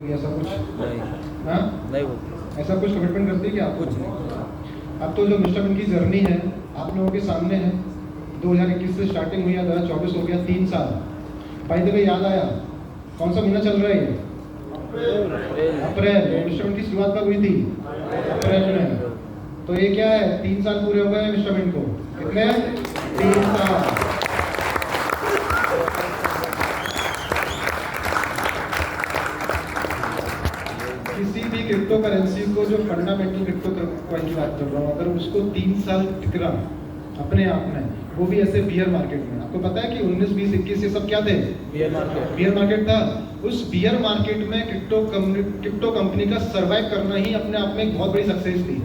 ऐसा कुछ नहीं हाँ नहीं बोलते ऐसा कुछ कमिटमेंट करती है कि आप कुछ नहीं। अब तो जो मिस्टर बिन की जर्नी है आप लोगों के सामने है। 2021 से स्टार्टिंग हुई है, 2024 हो गया, 3 साल। भाई देखो याद आया कौन सा महीना चल रहा है ये? अप्रैल। मिस्टर बिन की शुरुआत कब हुई थी? अप्रैल में। तो ये क्या है, 3 साल पूरे हो गए मिस्टर बिन को। कितने? 3 साल। किसी भी क्रिप्टो करेंसी को, जो फंडामेंटल क्रिप्टो कॉइन की बात कर रहा हूँ, अगर उसको 3 साल टिकरा अपने आप में, वो भी ऐसे बियर मार्केट में। आपको पता है कि 19, 20, 21 ये सब क्या थे? बियर मार्केट था। उस बियर मार्केट में क्रिप्टो कंपनी का सर्वाइव करना ही अपने आप में एक बहुत बड़ी सक्सेस थी।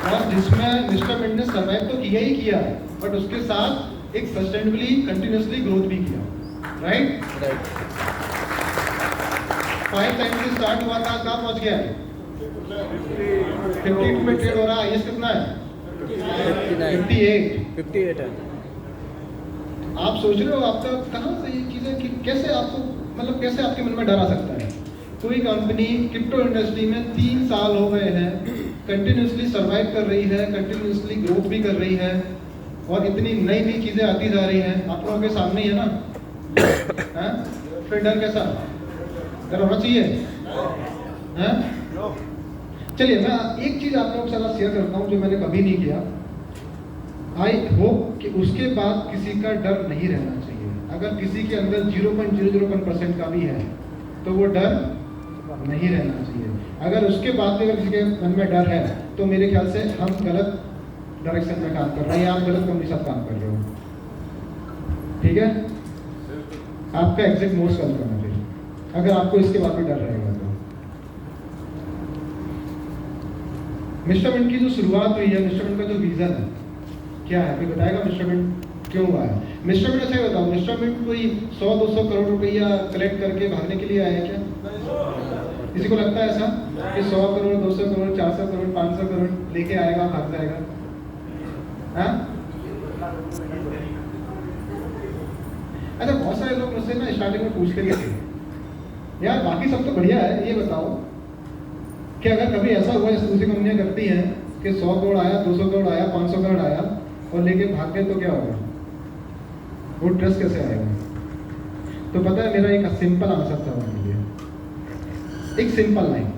और जिसमें मिस्टर बिन ने सर्वाइव तो किया ही किया, बट उसके साथ एक सस्टेनेबली कंटिन्यूसली ग्रोथ भी किया। राइट? 5 टाइम से स्टार्ट हुआ था, कहाँ पहुंच गया? 52 में ट्रेड हो रहा है। ये कितना है? 58 है। आप सोच रहे हो आपका कहाँ से ये चीजें कि कैसे आपको, मतलब कैसे आपके मन में डर आ सकता है? कोई कंपनी क्रिप्टो इंडस्ट्री में 3 साल हो गए हैं, कंटिन्यूसली सर्वाइव कर रही है, कंटिन्यूसली ग्रोथ भी कर रही है, और इतनी नई नई चीजें आती जा रही हैं, आप लोगों के सामने ही है ना। फिर डर कैसा? डर होना चाहिए। चलिए मैं एक चीज आप लोगों के साथ शेयर करता हूं जो मैंने कभी नहीं किया। आई होप कि उसके बाद किसी का डर नहीं रहना चाहिए। अगर किसी के अंदर 0.001% का भी है तो वो डर नहीं रहना चाहिए। अगर उसके बाद भी अगर किसी के मन में डर है तो मेरे ख्याल से हम गलत डायरेक्शन में काम कर रहे हैं या आप गलत कंपनी के साथ काम कर रहे हो। ठीक है? आपका एग्जिट मोड कल करना चाहिए अगर आपको इसके बाद भी डर रहेगा तो। मिस्टर बिन की जो शुरुआत हुई है, मिस्टर बिन का जो विजन है क्या है, कोई बताएगा मिस्टर बिन क्यों हुआ है? मिस्टर बिन, अच्छा बताओ, मिस्टर बिन कोई 100-200 करोड़ रुपया कलेक्ट करके भागने के लिए आया है क्या? किसी को लगता है ऐसा कि 100 करोड़, 200 करोड़, 400 करोड़, 500 करोड़ लेके आएगा, भाग जाएगा? हाँ? अच्छा, बहुत सारे लोग मुझसे ना स्टार्टिंग में पूछते थे यार बाकी सब तो बढ़िया है, ये बताओ कि अगर कभी ऐसा हुआ जैसे दूसरी कंपनियां करती हैं कि 100 करोड़ आया, 200 करोड़ आया, 500 करोड़ आया और लेके भाग गए तो क्या होगा? वो ट्रस्ट कैसे आएगा? तो पता है मेरा एक सिंपल आंसर था उनके लिए, एक सिंपल लाइन,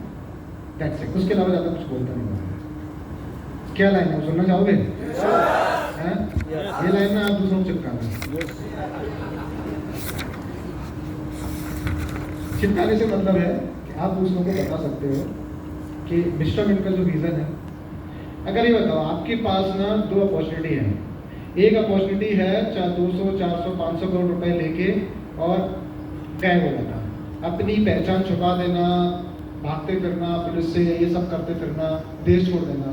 दैट्स इट। उसके अलावा ज़्यादा कुछ बोलता नहीं मैं। क्या लाइन है, सुनना चाहोगे? ये लाइन ना आप दूसरों को चिपकाना। चिपकाने से मतलब है कि आप दूसरों को बता सकते हो कि मिस्टर बिन का जो विजन है। अगर ये बताओ आपके पास ना 2 अपॉर्चुनिटी है। एक अपॉर्चुनिटी है 200, 400, 500 करोड़ रुपए लेके और गायब हो जाना, अपनी पहचान छुपा देना, भागते फिरना, पुलिस से ये सब करते फिरना, देश छोड़ देना।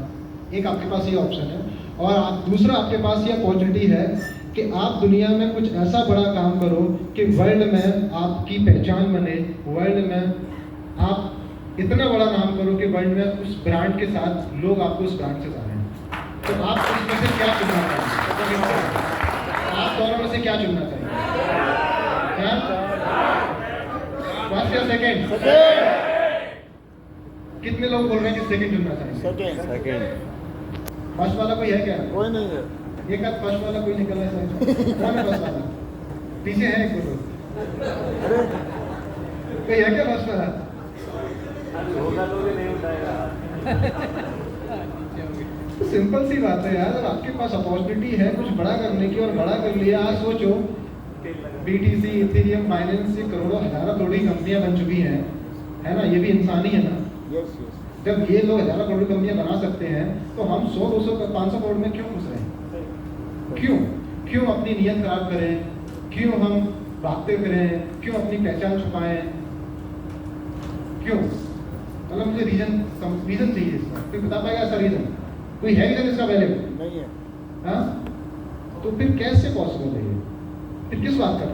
एक आपके पास ये ऑप्शन है। और दूसरा आपके पास ये अपॉर्चुनिटी है कि आप दुनिया में कुछ ऐसा बड़ा काम करो कि वर्ल्ड में आपकी पहचान बने, वर्ल्ड में आप इतना बड़ा नाम करो कि वर्ल्ड में उस ब्रांड के साथ लोग आपको उस ब्रांड से जानें। तो आप उसमें से क्या चुनना चाहिए? आप दोनों में से क्या चुनना चाहिए? फर्स्ट या सेकेंड? कितने लोग बोल रहे हैं कि सेकेंड चुनना चाहिए? सेकंड। फर्स्ट वाला कोई है क्या? कोई नहीं है। एक आध फर्स्ट वाला कोई निकल रहा है? कौन है फर्स्ट वाला? पीछे है एक दो। कोई है क्या फर्स्ट वाला? सिंपल सी बात है यार, अगर आपके पास अपॉर्चुनिटी है कुछ बड़ा करने की और बड़ा कर लिया। आज सोचो BTC, इथेरियम, बाइनेंस, ये करोड़ों हजारों करोड़ की कंपनियां बन चुकी हैं, है ना? ये भी इंसान ही है ना। Yes yes. जब ये लोग हजारों करोड़ की कंपनियां बना सकते हैं तो हम 100, 200, 500 करोड़ में क्यों घुस रहे हैं? क्यों अपनी नीयत खराब करें? क्यों हम भागते फिरें? क्यों अपनी पहचान छुपाएं? क्यों? मतलब मुझे रीजन चाहिए इसका। कोई बता पाएगा ऐसा रीजन? कोई है रीजन इसका पहले? नहीं है। हाँ? तो फिर कैसे पॉसिबल है ये? फिर किस बात का?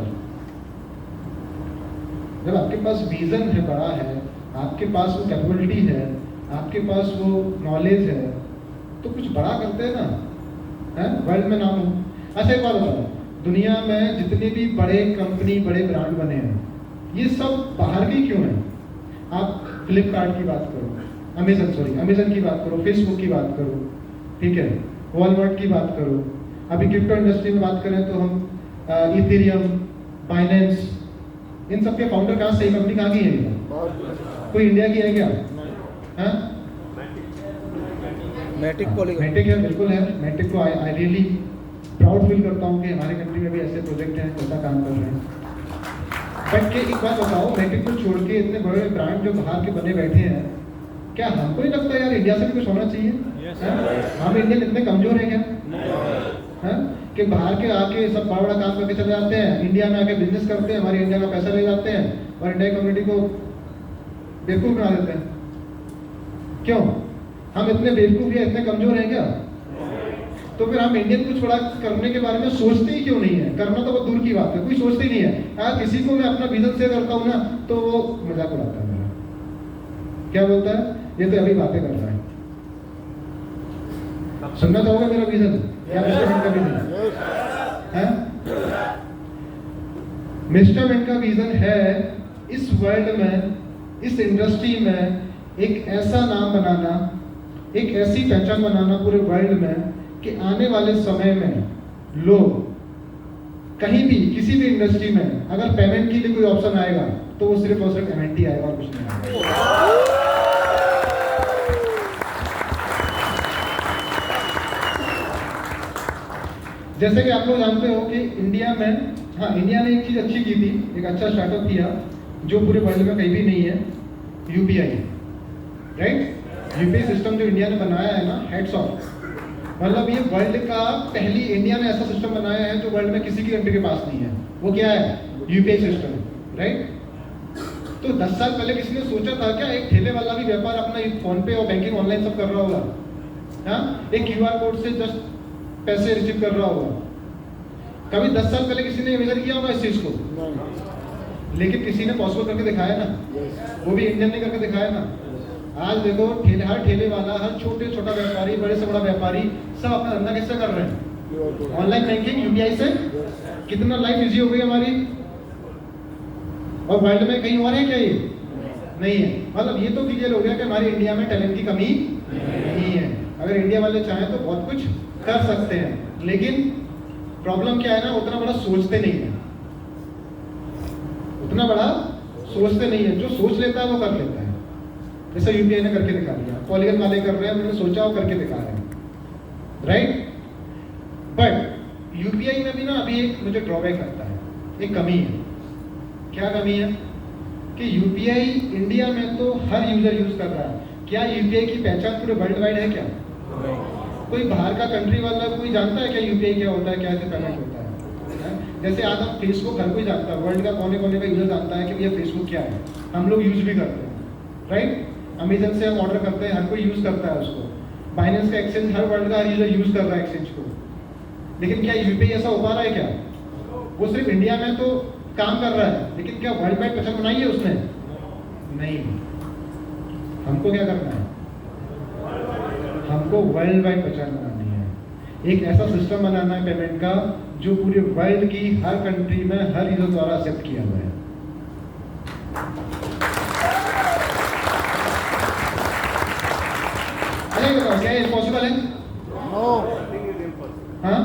जब आपके पास विजन है, बड़ा है, आपके पास वो कैपेबिलिटी है, आपके पास वो नॉलेज है, तो कुछ बड़ा करते हैं ना, है? वर्ल्ड में नाम हो। अच्छा एक बात बताओ, दुनिया में जितने भी बड़े कंपनी बड़े ब्रांड बने हैं ये सब बाहर के क्यों हैं? आप फ्लिपकार्ट की बात करो, अमेजन की बात करो, फेसबुक की बात करो, ठीक है, वॉलमार्ट की बात करो, अभी क्रिप्टो इंडस्ट्री में बात करें तो हम इथेरियम, बाइनेंस, इन सब के फाउंडर कहाँ से, कंपनी कहाँ की है? कोई इंडिया की है क्या? हाँ, मैटिक पॉलीगॉन। मैटिक है, बिल्कुल है। मैटिक को आई रियली प्राउड फील करता हूँ कि हमारे कंट्री में भी ऐसे प्रोजेक्ट हैं, ऐसा काम कर रहे हैं। बट के एक बात बताओ, मैटिक को छोड़ के इतने बड़े ब्रांड जो बाहर के बने बैठे हैं, क्या हमको नहीं लगता यार इंडिया से भी कुछ होना चाहिए? हम इंडियन इतने कमजोर हैं क्या? कि बाहर के आके सब बड़ा बड़ा काम करके चले जाते हैं, इंडिया में आके बिजनेस करते हैं, हमारी इंडिया का पैसा ले जाते हैं और इंडिया की कम्युनिटी को बेवकूफ बना देते हैं। क्यों? हम इतने बेवकूफ या इतने कमजोर हैं क्या? तो फिर हम इंडियन कुछ बड़ा करने के बारे में सोचते ही क्यों नहीं है? करना तो बहुत दूर की बात है, कोई सोचते ही नहीं है। यार किसी को मैं अपना विजन शेयर करता हूँ ना तो वो मजाक उड़ाता है मेरा, क्या बोलता है, ये तो अभी बातें कर रहा है। सुनना चाहोगे मेरा विजन या मिस्टर मिंट का विजन है? मिस्टर मिंट का विजन है इस वर्ल्ड में, इस इंडस्ट्री में एक ऐसा नाम बनाना, एक ऐसी पहचान बनाना पूरे वर्ल्ड में कि आने वाले समय में लोग कहीं भी किसी भी इंडस्ट्री में अगर पेमेंट के लिए कोई ऑप्शन आएगा तो वो सिर्फ और सिर्फ MNT आएगा और कुछ नहीं आएगा। जैसे कि आप लोग जानते हो कि इंडिया में, हाँ, इंडिया ने एक चीज अच्छी की थी, एक अच्छा स्टार्टअप किया जो पूरे वर्ल्ड में कहीं भी नहीं है, UPI, राइट? UPI सिस्टम जो इंडिया ने बनाया है ना, हेड्स ऑफ, मतलब ये वर्ल्ड का पहली, इंडिया ने ऐसा सिस्टम बनाया है जो वर्ल्ड में किसी की कंट्री के पास नहीं है। वो क्या है? UPI system, right? तो 10 साल पहले किसी ने सोचा था क्या एक ठेले वाला भी व्यापार अपना फोन पे और बैंकिंग ऑनलाइन सब कर रहा होगा? हाँ, एक QR कोड से जस्ट पैसे रिसीव कर रहा होगा? कभी 10 साल पहले किसी ने इमेजिन किया होगा इस चीज को? लेकिन किसी ने पॉसिबल करके दिखाया ना, वो भी इंडियन ने करके दिखाया ना। आज देखो हर ठेले वाला, हर छोटे छोटा व्यापारी, बड़े से बड़ा व्यापारी, सब अपना धंधा कैसे कर रहे हैं? ऑनलाइन बैंकिंग, UPI से। कितना लाइफ इजी हो गई हमारी। और वर्ल्ड में कहीं और है क्या ये? नहीं है। मतलब ये तो क्लियर हो गया कि हमारे इंडिया में टैलेंट की कमी नहीं है। अगर इंडिया वाले चाहें तो बहुत कुछ कर सकते हैं, लेकिन प्रॉब्लम क्या है ना, उतना बड़ा सोचते नहीं है, उतना बड़ा सोचते नहीं है। जो सोच लेता है वो कर लेता है। जैसे UPI ने करके दिखा दिया, पॉलीगन वाले कर रहे हैं, उन्होंने सोचा वो करके दिखा रहे हैं, राइट? बट UPI में भी ना अभी एक मुझे ड्रॉबैक लगता है, एक कमी है। क्या कमी है? कि UPI इंडिया में तो हर यूजर यूज कर रहा है। क्या UPI की पहचान पूरे वर्ल्ड वाइड है क्या? कोई बाहर का कंट्री वाला कोई जानता है क्या UPI क्या होता है, क्या ऐसे पेमेंट होता है? जैसे आज हम फेसबुक हर कोई जानता है, वर्ल्ड का कोने कोने का यूजर जानता है कि भैया फेसबुक क्या है, हम लोग यूज भी करते हैं, राइट? अमेजन से हम ऑर्डर करते हैं, हर कोई यूज करता है उसको। बाइनेंस का एक्सचेंज हर वर्ल्ड का हर यूजर यूज कर रहा है एक्सचेंज को। लेकिन क्या UPI ऐसा हो पा रहा है क्या? वो सिर्फ इंडिया में तो काम कर रहा है, लेकिन क्या वर्ल्ड वाइड पहचान बनाई है उसने? नहीं। हमको क्या करना है? हमको वर्ल्ड वाइड पहचान बनानी है। एक ऐसा सिस्टम बनाना है पेमेंट का जो पूरे वर्ल्ड की हर कंट्री में हर यूजर द्वारा एक्सेप्ट किया हुआ है। क्या इम्पॉसिबल है? नो। हाँ,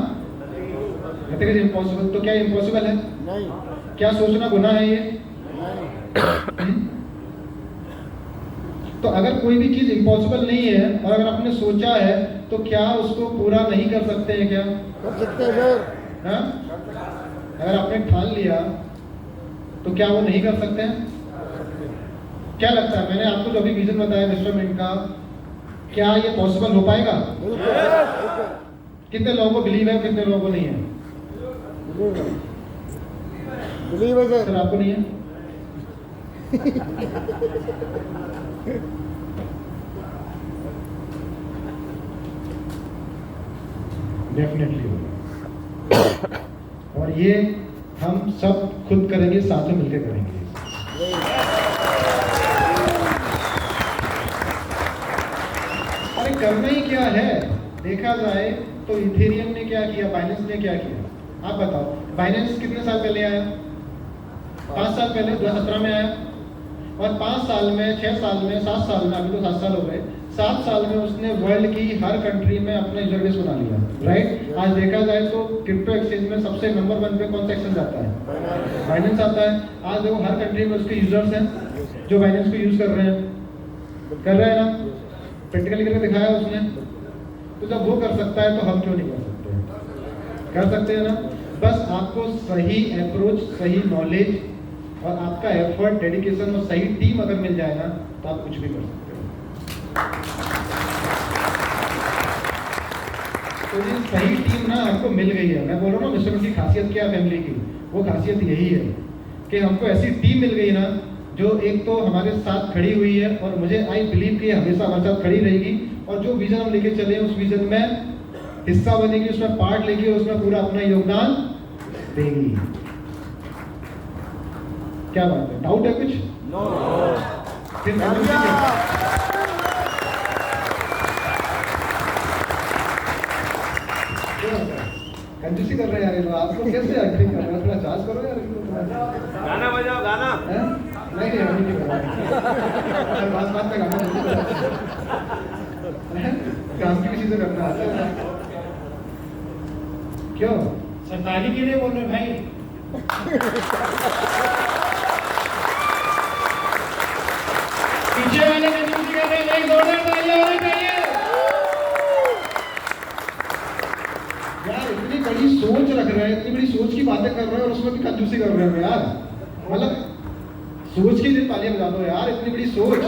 नथिंग इज इम्पॉसिबल। तो क्या इम्पॉसिबल है? नहीं। क्या सोचना गुनाह है ये? नहीं। तो अगर कोई भी चीज इम्पॉसिबल नहीं है और अगर आपने सोचा है तो क्या उसको पूरा नहीं कर सकते हैं क्या? कर सकते हैं सर। हाँ? अगर आपने ठान लिया तो क्या वो नहीं कर सकते हैं? क्या लगता है, मैंने आपको जो अभी विजन बताया मिस्टर मिंट का, क्या ये पॉसिबल हो पाएगा? कितने लोगों को बिलीव है, कितने लोगों को नहीं है? बिलीव है सर, आपको नहीं है? डेफिनेटली होगा। और ये हम सब खुद करेंगे, साथ में मिलकर करेंगे। अरे करना ही क्या है, देखा जाए तो इथेरियम ने क्या किया, बाइनेंस ने क्या किया, आप बताओ। बाइनेंस कितने साल पहले आया? 5 साल पहले, 2017 में आया। और 5 साल में, 6 साल में, 7 साल में, अभी तो 7 साल हो गए, 7 साल में उसने वर्ल्ड की हर कंट्री में अपना यूजर बेस बना लिया, राइट। आज देखा जाए तो क्रिप्टो एक्सचेंज में सबसे नंबर 1 पे कौन सा एक्सचेंज आता है? बाइनेंस आता है। आज देखो हर कंट्री में उसके यूजर्स हैं जो बाइनेंस को यूज कर रहे हैं ना, प्रैक्टिकली करके दिखाया उसने। तो जब वो कर सकता है तो हम क्यों नहीं कर सकते? कर सकते हैं ना। बस आपको सही अप्रोच, सही नॉलेज और आपका एफर्ट, डेडिकेशन और सही टीम अगर मिल जाए ना तो आप कुछ भी कर सकते हो। तो ये सही टीम ना हमको मिल गई है। मैं बोल रहा हूँ ना, मिस्टर की खासियत क्या है फैमिली की, वो खासियत यही है कि हमको ऐसी टीम मिल गई ना जो एक तो हमारे साथ खड़ी हुई है, और मुझे आई बिलीव कि हमेशा हमारे साथ खड़ी रहेगी, और जो विजन हम लेके चले उस विजन में हिस्सा बनेगी, उसमें पार्ट लेगी, उसमें पूरा अपना योगदान देगी। क्या बात है? डाउट है कुछ? नो। फिर कंजूसी कर रहे हैं यार ये लोग। आप लोग कैसे एक्टिंग कर रहे हो? थोड़ा चार्ज करो यार इनको थोड़ा। गाना बजाओ, गाना। नहीं अभी नहीं कर रहा। बात में गाना नहीं काम की किसी से करना आता है क्यों? सरकारी के लिए बोल रहे भाई। पीछे वाले कंजूसी कर रहे हैं, जोरदार तालियां होनी चाहिए। यार इतनी बड़ी सोच रख रहे हैं, इतनी बड़ी सोच की बातें कर रहे हैं और उसमें भी कंजूसी कर रहे हो यार। मतलब सोच के लिए तालियां बजा दो यार, इतनी बड़ी सोच।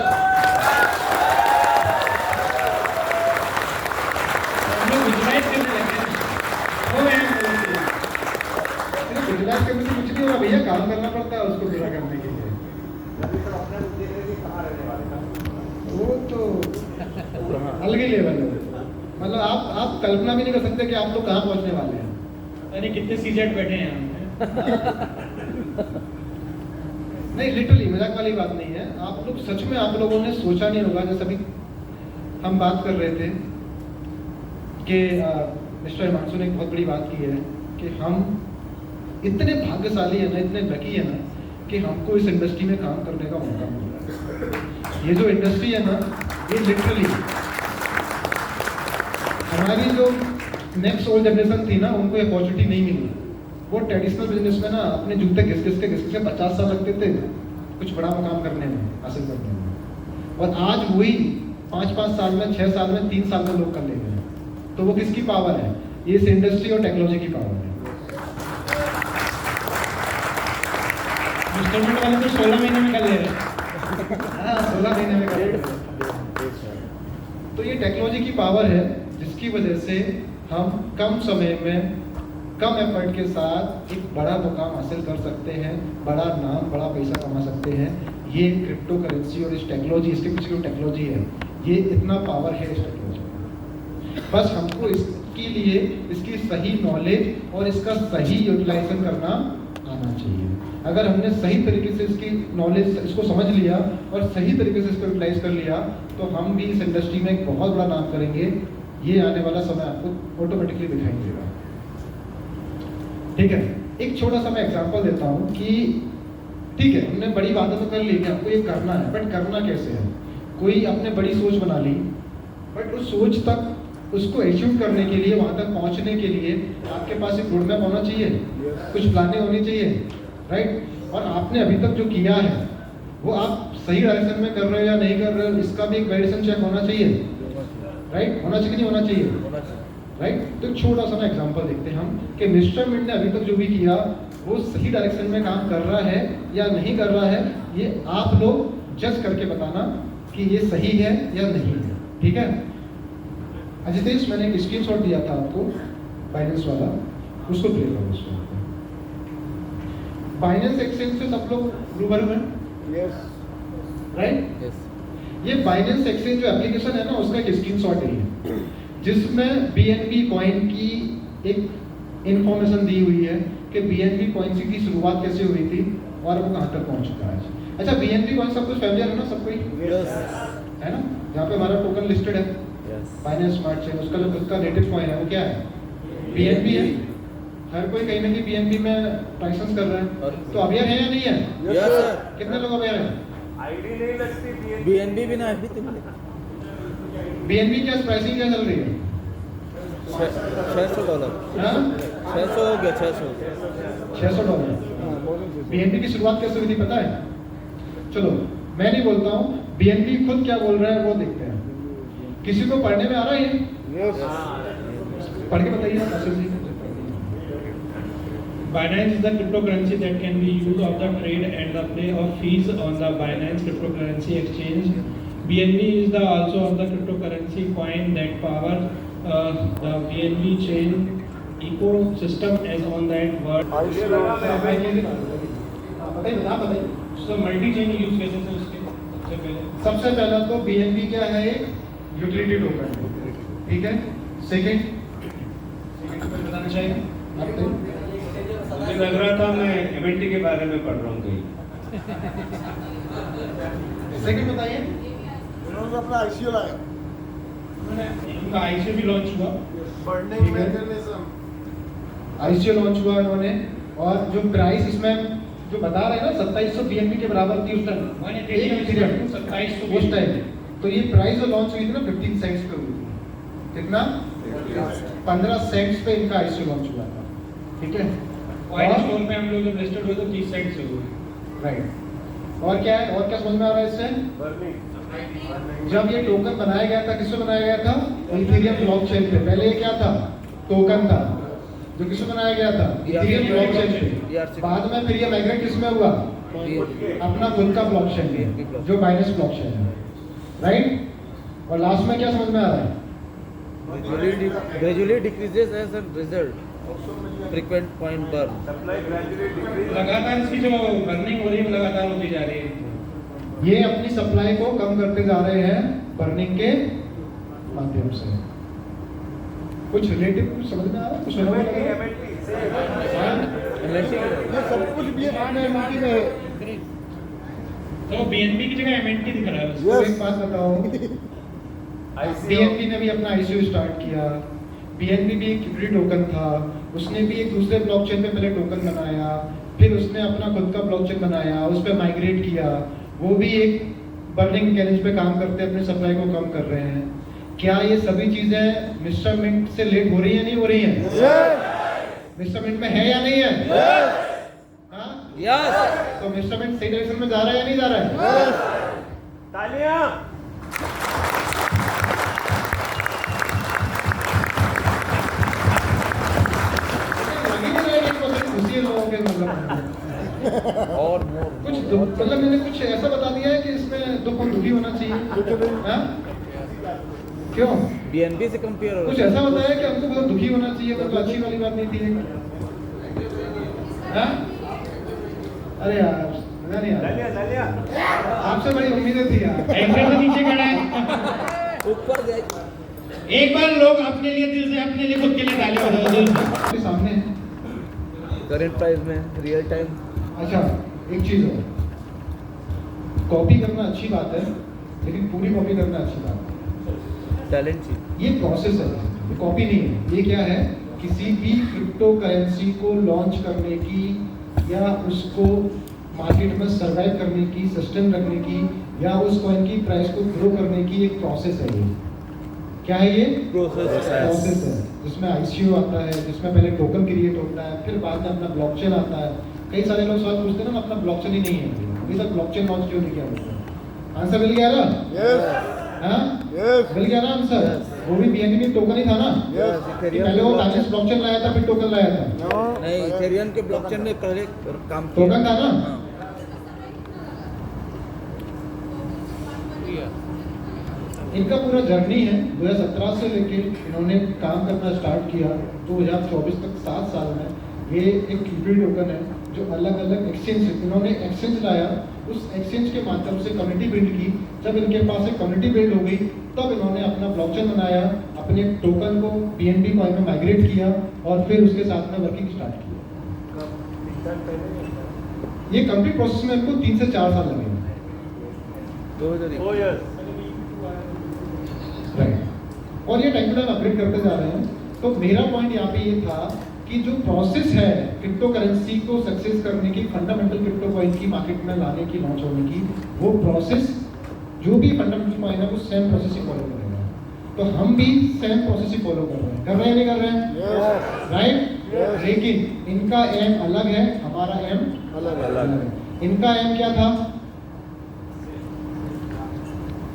हम लोग विजुलाइज करने लगे हैं। वो है विजुलाइज करने से कुछ नहीं होगा भैया, काम करना पड़ता है उसको पूरा करने के लिए। वो तो अलग ही लेवल है। मतलब आप कल्पना भी नहीं कर सकते कि आप लोग कहाँ पहुँचने वाले हैं। अरे कितने सीजेट बैठे हैं यहाँ नहीं लिटरली मजाक वाली बात नहीं है। आप लोग सच में, आप लोगों ने सोचा नहीं होगा, जैसे अभी हम बात कर रहे थे कि मिस्टर हिमांशु ने एक बहुत बड़ी बात की है कि हम इतने भाग्यशाली है ना, इतने लकी है ना कि हमको इस इंडस्ट्री में काम करने का मौका मिल रहा है। ये जो इंडस्ट्री है ना, ये लिटरली हमारी जो नेक्स्ट ओल्ड जनरेशन थी ना, उनको अपॉर्चुनिटी नहीं मिली। वो ट्रेडिशनल बिजनेस में ना अपने जूते घिस घिस के 50 साल लगते थे कुछ बड़ा मुकाम करने में, हासिल करने में, और आज वही 5-5 साल में, 6 साल में, 3 साल में लोग कर ले गए। तो वो किसकी पावर है? ये इस इंडस्ट्री और टेक्नोलॉजी की पावर है। इंस्टॉलमेंट वाले तो 16 महीने में कर ले रहे हैं। हाँ 16 महीने में कर ले रहे हैं। तो ये टेक्नोलॉजी की पावर है जिसकी वजह से हम कम समय में, कम एफर्ट के साथ एक बड़ा मुकाम हासिल कर सकते हैं, बड़ा नाम, बड़ा पैसा कमा सकते हैं। ये क्रिप्टो करेंसी और इस टेक्नोलॉजी, इसके पीछे जो टेक्नोलॉजी है, ये इतना पावर है इस टेक्नोलॉजी में। बस हमको इसके लिए इसकी सही नॉलेज और इसका सही यूटिलाइजेशन करना आना चाहिए। अगर हमने सही तरीके से इसकी नॉलेज, इसको समझ लिया और सही तरीके से इसको यूटिलाइज कर लिया तो हम भी इस इंडस्ट्री में एक बहुत बड़ा नाम करेंगे। ये आने वाला समय आपको ऑटोमेटिकली दिखाई देगा। ठीक है, एक छोटा सा मैं एग्जांपल देता हूँ कि ठीक है हमने बड़ी बातें तो कर ली कि हमको ये करना है, बट करना कैसे है। कोई आपने बड़ी सोच बना ली, बट उस सोच तक उसको अचीव करने के लिए, वहाँ तक पहुँचने के लिए आपके पास एक रोड मैप होना चाहिए, कुछ प्लानिंग होनी चाहिए, राइट। और आपने अभी तक जो किया है वो आप सही डायरेक्शन में कर रहे हो या नहीं कर रहे हो, इसका भी एक वैलिडेशन चेक होना चाहिए, राइट। होना चाहिए कि नहीं होना चाहिए, राइट। तो छोटा सा ना एग्जांपल देखते हैं हम कि मिस्टर मिंट ने अभी तक जो भी किया वो सही डायरेक्शन में काम कर रहा है या नहीं कर रहा है। ये आप लोग जज करके बताना कि ये सही है या नहीं है, ठीक है। अजितेश, मैंने एक स्क्रीनशॉट दिया था आपको बाइनेंस वाला, उसको प्ले करो। उसको बाइनेंस एक्सचेंज से सब लोग रूबरू हैं, यस राइट। ये बाइनेंस एक्सचेंज जो एप्लीकेशन है ना, उसका एक स्क्रीनशॉट है जिसमें बीएनबी कॉइन की एक इंफॉर्मेशन दी हुई है कि बीएनबी कॉइन की शुरुआत कैसे हुई थी और वो कहाँ तक पहुँच चुका है। अच्छा, बीएनबी कॉइन सब कुछ फैमिलियर है ना, सब कोई है ना, जहाँ पे हमारा टोकन लिस्टेड है बाइनेंस स्मार्ट चेन, उसका जो खुद का नेटिव कॉइन है वो क्या है? बीएनबी है। हर कोई कहीं ना कहीं बीएनबी में लाइसेंस कर रहा है, तो अवेयर है या नहीं है? यस सर कितने लोग अवेयर हैं? आईडी नहीं लगती बीएनबी भी ना अभी तुमने बीएनबी क्या प्राइसिंग क्या चल रही है? $600 हाँ 600 हो गया 600 $600। बीएनबी की शुरुआत कैसे हुई थी पता है? चलो मैं नहीं बोलता हूँ, बीएनबी खुद क्या बोल रहा है वो देखते हैं। किसी को पढ़ने में आ रहा है? यस पढ़ के बताइए आसिफ जी। Binance is the cryptocurrency that can be used of the trade and the play of fees on the Binance cryptocurrency exchange. BNB is the also of the cryptocurrency coin that power the BNB chain ecosystem as on that word. बताइए। So multi-chain use cases है उसके सबसे पहले। सबसे पहला तो BNB क्या है? एक यूटिलिटी टोकन है, ठीक है। सेकंड बताना चाहिए। आप बताइए। मुझे लग रहा था मैं एमएनटी के बारे में पढ़ रहा हूँ कहीं। सेकंड बताइए। उन्होंने अपना आईसीओ लाया उनका आईसी भी लॉन्च हुआ। बर्निंग मैकेनिज्म आईसीओ लॉन्च हुआ इन्होंने, और जो प्राइस इसमें जो बता रहे हैं ना 2700 बीएनबी के बराबर थी उस टाइम, एक इथेरियम 2700 उस टाइम। तो ये प्राइस जो लॉन्च हुई थी ना 15 सेंट्स पे हुई थी। कितना? 15 सेंट्स पे इनका आईसीओ लॉन्च हुआ था, ठीक है। वाइट स्टोन पे हम लोग जब लिस्टेड हुए तो 30 सेंट से हुए। राइट। और क्या है, और क्या समझ में आ रहा है इससे? जब ये टोकन बनाया गया था, किससे बनाया गया था? इथेरियम ब्लॉकचेन पे। पहले ये क्या था? टोकन था, जो किससे बनाया गया था? इथेरियम ब्लॉकचेन पे। बाद में फिर ये माइग्रेट किसमें हुआ? अपना खुद का ब्लॉकचेन में, जो बाइनेंस ब्लॉकचेन है, राइट। और लास्ट में क्या समझ में आ रहा है? gradually decreases as a result frequent point burn लगातार इसकी जो बर्निंग हो रही है वो लगातार होती जा रही है। ये अपनी सप्लाई को कम करते जा रहे हैं बर्निंग के माध्यम से। कुछ रिलेटिव कुछ समझ में आ रहा है? कुछ समझ में आ रहा है? ये सब कुछ भी एमएनटी में है तो बीएनबी की जगह एमएनटी दिख रहा है बस। तो एक बात बताओ, बीएनबी ने भी अपना आईसीओ स्टार्ट किया। बीएनबी भी एक यूटिलिटी टोकन था, उसने भी एक दूसरे ब्लॉकचेन पे पहले टोकन बनाया, फिर उसने अपना खुद का ब्लॉकचेन बनाया, उस पर माइग्रेट किया। वो भी एक बर्निंग मैकेनिज्म पे काम करते अपने सप्लाई को कम कर रहे हैं। क्या ये सभी चीजें मिस्टर मिंट से लेट हो रही है, नहीं हो रही है? मिस्टर मिंट में है या नहीं है? हाँ? yes तो मिस्टर मिंट सही डायरेक्शन में जा रहा है या नहीं जा रहा है? तालियां। खुशी है लोगों के, मतलब और more कुछ मतलब मैंने कुछ ऐसा बता दिया है कि इसमें दुखी होना चाहिए। हाँ? क्यों? बीएनबी से कंपेयर हो कुछ ऐसा बताया कि हमको बहुत दुखी होना चाहिए, मतलब अच्छी वाली बात नहीं थी। हाँ? अरे यार मजा नहीं आ रहा। तालियां तालियां। आपसे बड़ी उम्मीदें थी यार। ऐसे तो नीचे खड़ा है। ऊपर गए एक बार लोग अपने लिए दिल से, अपने लिए खुद के लिए ताली बजाओ दिल से। आपके सामने है। करंट प्राइस में रियल टाइम अच्छा एक चीज और, कॉपी करना अच्छी बात है, लेकिन पूरी कॉपी करना अच्छी बात है। टैलेंट चाहिए। ये प्रोसेस है, ये कॉपी नहीं है। ये क्या है? किसी भी क्रिप्टो करेंसी को लॉन्च करने की या उसको मार्केट में सरवाइव करने की, सस्टेन रखने की, या उस कॉइन की प्राइस को ग्रो करने की एक प्रोसेस है। ये क्या है? ये प्रोसेस है, जिसमें आईसीओ आता है, जिसमें पहले टोकन क्रिएट होता है, फिर बाद में अपना ब्लॉकचेन आता है। कई सारे लोग सवाल पूछते हैं ना, अपना ब्लॉकचेन ही नहीं है, अभी तक ब्लॉकचेन लॉन्च क्यों नहीं किया? आंसर मिल गया ना? हाँ? मिल गया ना आंसर? वो भी बीएनबी में टोकन ही था ना? पहले वो बाइनेंस ब्लॉकचेन लाया था, फिर टोकन लाया था। नहीं इथेरियम के ब्लॉकचेन ने पहले काम किया। टोकन था ना? हाँ। इनका पूरा जर्नी है 2017 से लेके इन्होंने काम करना स्टार्ट किया 2024 तक, 7 साल में। ये एक लिक्विड टोकन है जो अलग अलग एक्सचेंज, इन्होंने एक्सचेंज लाया, उस एक्सचेंज के माध्यम से कम्युनिटी बिल्ड की। जब इनके पास एक कम्युनिटी बिल्ड हो गई, तब इन्होंने अपना ब्लॉकचेन बनाया, अपने टोकन को बीएनबी कॉइन में माइग्रेट किया, और फिर उसके साथ में वर्किंग स्टार्ट किया। ये कंप्लीट प्रोसेस में इनको 3 से 4 साल लगे। 2021 राइट। और ये टाइम टू टाइम अपग्रेड करते जा रहे हैं। तो मेरा पॉइंट यहाँ पे ये था कि जो प्रोसेस है क्रिप्टो करेंसी को सक्सेस करने की, फंडामेंटल क्रिप्टो कॉइन की मार्केट में लाने की, लॉन्च होने की, वो प्रोसेस जो भी फंडामेंटल कॉइन है वो सेम प्रोसेस ही फॉलो करेगा। तो हम भी सेम प्रोसेस ही फॉलो कर रहे हैं। कर रहे हैं नहीं कर रहे हैं? राइट। लेकिन इनका एम अलग है, हमारा एम अलग है। इनका एम क्या था?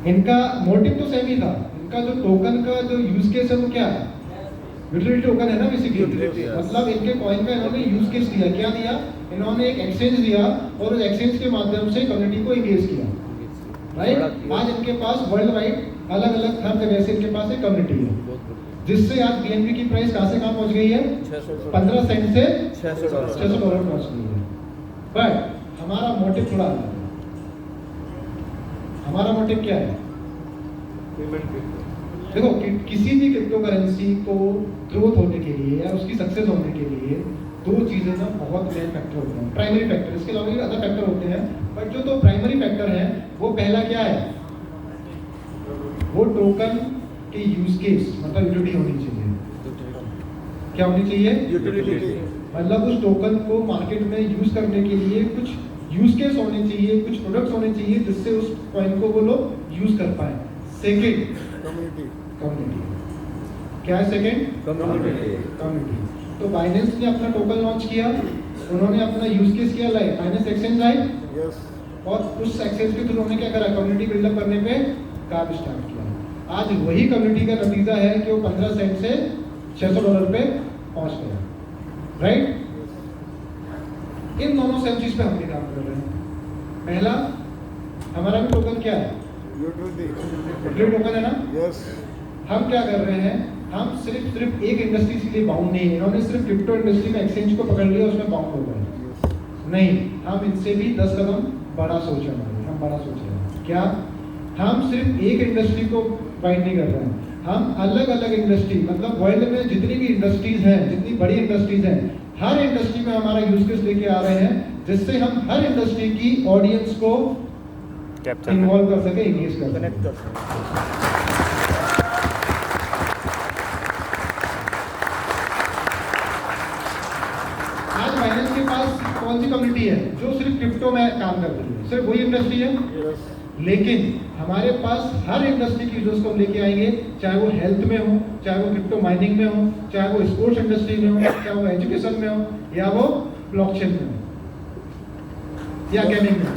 इनका मोटिव तो सेम ही था। इनका जो टोकन का जो यूज केस है वो क्या है? यूटिलिटी टोकन है ना बेसिकली। मतलब इनके कॉइन का इन्होंने यूज केस दिया। क्या दिया? इन्होंने एक एक्सचेंज दिया और उस एक्सचेंज के माध्यम से कम्युनिटी को एंगेज किया। राइट। आज इनके पास वर्ल्ड वाइड अलग अलग हर जगह से इनके पास एक कम्युनिटी है, जिससे आज बीएनबी की प्राइस कहां से कहां पहुंच गई है? 15 सेंट से $600 पहुंच गई है। बट हमारा मोटिव थोड़ा अलग है। हमारा मोटिव क्या है? देखो किसी भी क्रिप्टो करेंसी को ग्रोथ होने के लिए या उसकी सक्सेस होने के लिए दो चीजें ना बहुत मेन फैक्टर होते हैं, प्राइमरी फैक्टर। इसके अलावा भी अदर फैक्टर होते हैं, बट जो दो प्राइमरी फैक्टर हैं वो पहला क्या है? वो टोकन के यूज केस, मतलब यूटिलिटी होनी चाहिए। क्या होनी चाहिए? यूटिलिटी। मतलब उस टोकन को मार्केट में यूज करने के लिए कुछ यूज केस होने चाहिए, कुछ प्रोडक्ट्स होने चाहिए जिससे उस कॉइन को वो लोग यूज कर पाए। Second, community. क्या है सेकेंड? कम्युनिटी। तो बाइनेंस ने अपना टोकन लॉन्च किया, उन्होंने अपना यूज केस किया, लाइक बाइनेंस एक्सचेंज आई, और उस एक्सचेंज के थ्रू उन्होंने क्या करा? कम्युनिटी बिल्डअप करने पे काम स्टार्ट किया। आज वही कम्युनिटी का नतीजा है कि वो 15 सेंट से $600 पे पहुंच गया। राइट। इन दोनों सेम चीज पे हम भी काम कर रहे हैं। पहला, हमारा भी टोकन क्या है? यूटिलिटी टोकन है ना। हम क्या कर रहे हैं? हम सिर्फ एक इंडस्ट्री के लिए बाउंड नहीं है। इन्होंने सिर्फ क्रिप्टो इंडस्ट्री में एक्सचेंज को पकड़ लिया, उसमें बाउंड हो गए। नहीं, हम इनसे भी 10 कदम बड़ा सोच रहे हैं। हम बड़ा सोच रहे हैं। क्या? हम सिर्फ एक इंडस्ट्री को बाइंड नहीं कर रहे हैं, हम अलग अलग इंडस्ट्री, मतलब वर्ल्ड में जितनी भी इंडस्ट्रीज हैं, जितनी बड़ी इंडस्ट्रीज हैं, हर इंडस्ट्री में हमारा यूज केस लेके आ रहे हैं, जिससे हम हर इंडस्ट्री की ऑडियंस को इन्वॉल्व कर सके, एंगेज कर सके। आज बाइनेंस के पास कौन सी कम्युनिटी है? जो सिर्फ क्रिप्टो में काम करती है, सिर्फ वही इंडस्ट्री है। लेकिन हमारे पास हर इंडस्ट्री की यूजर्स को हम लेके आएंगे, चाहे वो हेल्थ में हो, चाहे वो क्रिप्टो माइनिंग में हो, चाहे वो स्पोर्ट्स इंडस्ट्री में हो, चाहे वो एजुकेशन में हो, या वो ब्लॉकचेन में हो, या गेमिंग में हो।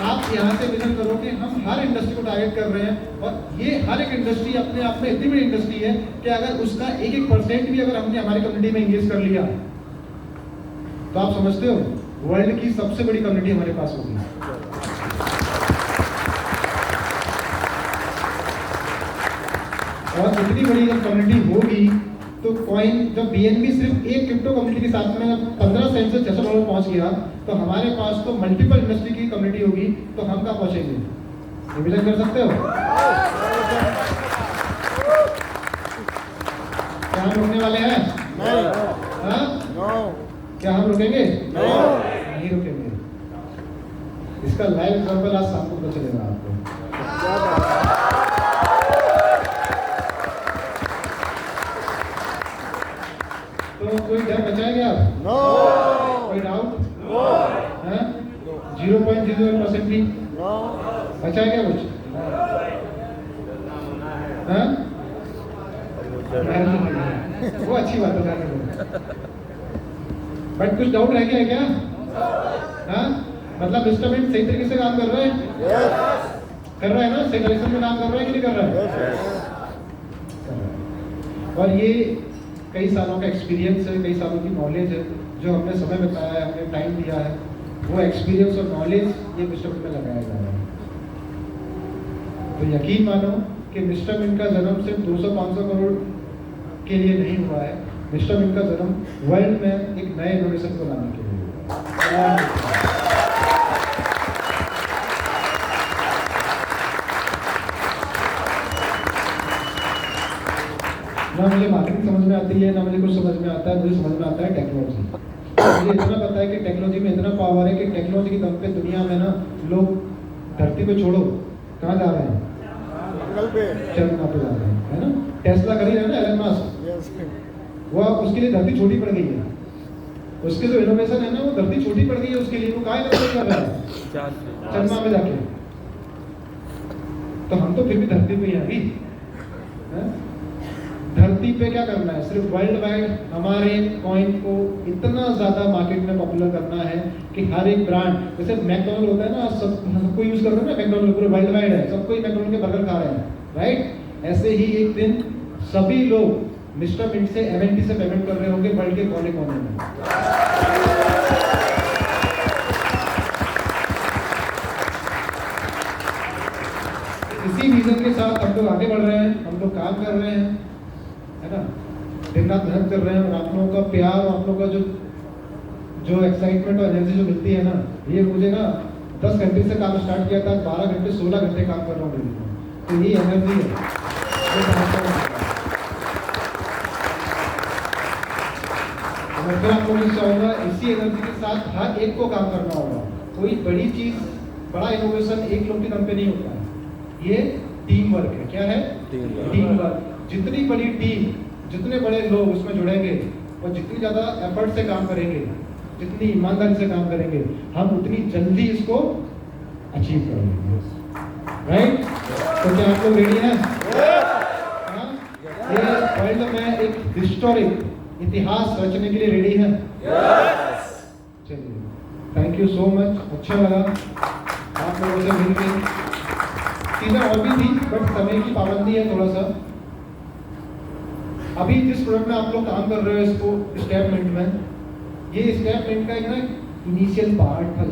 आप यहाँ से विजन करो कि हम हर इंडस्ट्री को टारगेट कर रहे हैं, और ये हर एक इंडस्ट्री अपने आप में इतनी बड़ी इंडस्ट्री है कि अगर उसका 1% भी अगर हमने हमारी कम्युनिटी में एंगेज कर लिया, तो आप समझते हो वर्ल्ड की सबसे बड़ी कम्युनिटी हमारे पास होगी। और इतनी बड़ी जब कम्युनिटी होगी तो कॉइन, जब बीएनबी सिर्फ एक क्रिप्टो कम्युनिटी के साथ में 15 सेंट से $600 पहुंच गया, तो हमारे पास तो मल्टीपल इंडस्ट्री की कम्युनिटी होगी, तो हम कहाँ पहुंचेंगे? इमेजिन कर सकते हो? क्या हम रुकने वाले हैं? हाँ? क्या हम रुकेंगे? नहीं रुकेंगे। इसका लाइव एग्जांपल आज शाम को पता चलेगा आपको। तो कोई डर बचा है क्या? नो। कोई डाउट? नो। 0.01% भी बचा है क्या कुछ? वो अच्छी बात है। बट कुछ डाउट रह गया है क्या? हाँ? मतलब इंस्ट्रूमेंट सही तरीके से काम कर रहा है? कर रहा है ना? सही डायरेक्शन में काम कर रहा है कि नहीं कर रहा है? और ये कई सालों का एक्सपीरियंस है, कई सालों की नॉलेज है, जो हमने समय बताया है, हमने टाइम दिया है, वो एक्सपीरियंस और नॉलेज ये मिस्टर मिंट में लगाया जा रहा है। तो यकीन मानो कि मिस्टर मिंट का जन्म सिर्फ 200-500 करोड़ के लिए नहीं हुआ है। मिस्टर मिंट का जन्म वर्ल्ड में एक नए इनोवेशन को लाने के लिए हुआ। ना मुझे मार्केटिंग समझ में आती है, ना मुझे कुछ समझ में आता है, मुझे समझ में आता है टेक्नोलॉजी। मुझे इतना पता है कि टेक्नोलॉजी में इतना पावर है कि टेक्नोलॉजी के दम पे दुनिया में ना लोग धरती पे छोड़ो कहाँ जा रहे हैं? मंगल पे चंद्रमा पे जा रहे हैं, है ना? टेस्ला कर ही रहा है ना एलन मस्क, यस वो अब उसके लिए धरती छोटी पड़ गई है, उसके जो इनोवेशन है ना वो धरती छोटी पड़ गई है उसके लिए, वो काय कर रहा है चंद्रमा में जाके, तो हम तो फिर भी धरती पे ही हैं अभी, हैं? धरती पे क्या करना है, सिर्फ वर्ल्ड वाइड हमारे कॉइन को इतना ज्यादा मार्केट में पॉपुलर करना है कि हर एक ब्रांड, जैसे मैकडॉनल्ड होता है ना, सबको यूज कर रहे हैं ना मैकडॉनल्ड, पूरे वर्ल्ड वाइड है, सबको मैकडॉनल्ड के बर्गर खा रहे हैं, राइट? ऐसे ही एक दिन सभी लोग मिस्टर मिंट से एमएनटी से पेमेंट कर रहे होंगे वर्ल्ड के कोने कोने में। इसी विजन के साथ हम लोग आगे बढ़ रहे हैं, हम लोग काम कर रहे हैं, है ना? दिन रात मेहनत कर रहे हैं, और आप लोगों का प्यार, आप लोगों का जो एक्साइटमेंट और एनर्जी जो मिलती है ना, ये मुझे ना 10 घंटे से काम स्टार्ट किया था, 12 घंटे 16 घंटे काम कर रहा हूँ डेली में, तो ये एनर्जी है जो समझता हूँ। मैं फिर आप लोगों से चाहूँगा इसी एनर्जी के साथ हर एक को काम करना होगा। कोई बड़ी चीज, बड़ा इनोवेशन एक लोग के दम पे नहीं होता है, ये टीम वर्क है। क्या है? Team work. जितनी बड़ी टीम, जितने बड़े लोग उसमें जुड़ेंगे और जितनी ज़्यादा एफर्ट से काम करेंगे, जितनी ईमानदारी से काम करेंगे, हम उतनी जल्दी इसको अचीव कर लेंगे, राइट? तो क्या आप लोग रेडी हैं? हाँ? ये वर्ल्ड में एक हिस्टोरिक इतिहास रचने के लिए रेडी हैं? चलिए, थैंक यू सो मच, अच्छा लगा आप लोगों से मिलकर। चीज़ें और भी थी बट समय की पाबंदी है थोड़ा सा। अभी जिस प्रोडक्ट में आप लोग काम कर रहे हो इसको स्टेप मिनट में, ये स्टेप मिनट का एक ना इनिशियल पार्ट था।